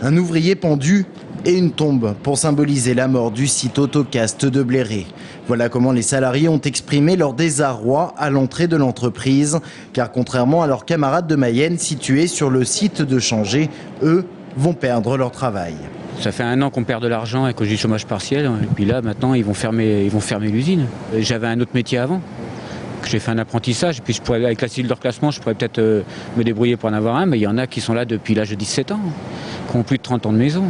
Un ouvrier pendu et une tombe pour symboliser la mort du site Autocast de Bléré. Voilà comment les salariés ont exprimé leur désarroi à l'entrée de l'entreprise, car contrairement à leurs camarades de Mayenne situés sur le site de Changé, eux vont perdre leur travail. Ça fait 1 an qu'on perd de l'argent à cause du chômage partiel, et puis là maintenant ils vont fermer l'usine. J'avais un autre métier avant. J'ai fait un apprentissage, puis avec la cellule de reclassement, je pourrais peut-être me débrouiller pour en avoir un, mais il y en a qui sont là depuis l'âge de 17 ans, qui ont plus de 30 ans de maison.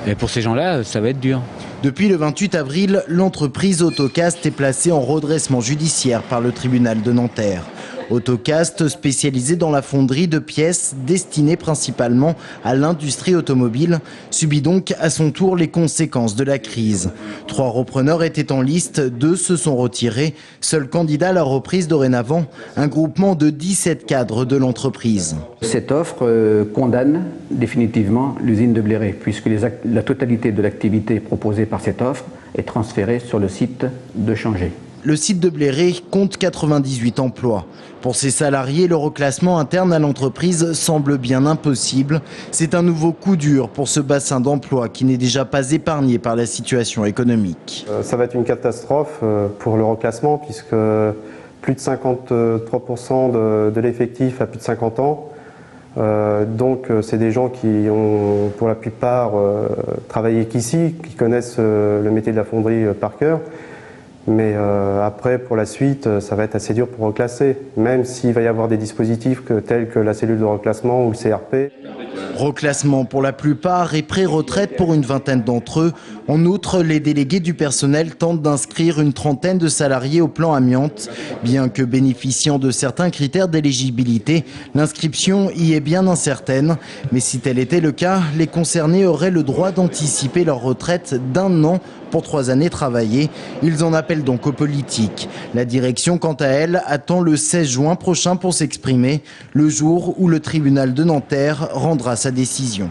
Et pour ces gens-là, ça va être dur. Depuis le 28 avril, l'entreprise Autocast est placée en redressement judiciaire par le tribunal de Nanterre. Autocast, spécialisé dans la fonderie de pièces destinées principalement à l'industrie automobile, subit donc à son tour les conséquences de la crise. 3 repreneurs étaient en liste, 2 se sont retirés. Seul candidat à la reprise dorénavant, un groupement de 17 cadres de l'entreprise. Cette offre condamne définitivement l'usine de Bléré, puisque la totalité de l'activité proposée par cette offre est transférée sur le site de Changé. Le site de Bléré compte 98 emplois. Pour ses salariés, le reclassement interne à l'entreprise semble bien impossible. C'est un nouveau coup dur pour ce bassin d'emploi qui n'est déjà pas épargné par la situation économique. Ça va être une catastrophe pour le reclassement puisque plus de 53% de l'effectif a plus de 50 ans. Donc c'est des gens qui ont pour la plupart travaillé qu'ici, qui connaissent le métier de la fonderie par cœur. Mais après, pour la suite, ça va être assez dur pour reclasser, même s'il va y avoir des dispositifs tels que la cellule de reclassement ou le CRP. Reclassement pour la plupart et pré-retraite pour une vingtaine d'entre eux. En outre, les délégués du personnel tentent d'inscrire une trentaine de salariés au plan amiante. Bien que bénéficiant de certains critères d'éligibilité, l'inscription y est bien incertaine. Mais si tel était le cas, les concernés auraient le droit d'anticiper leur retraite d'1 an pour 3 années travaillées. Ils en appellent donc aux politiques. La direction, quant à elle, attend le 16 juin prochain pour s'exprimer, le jour où le tribunal de Nanterre rendra sa décision.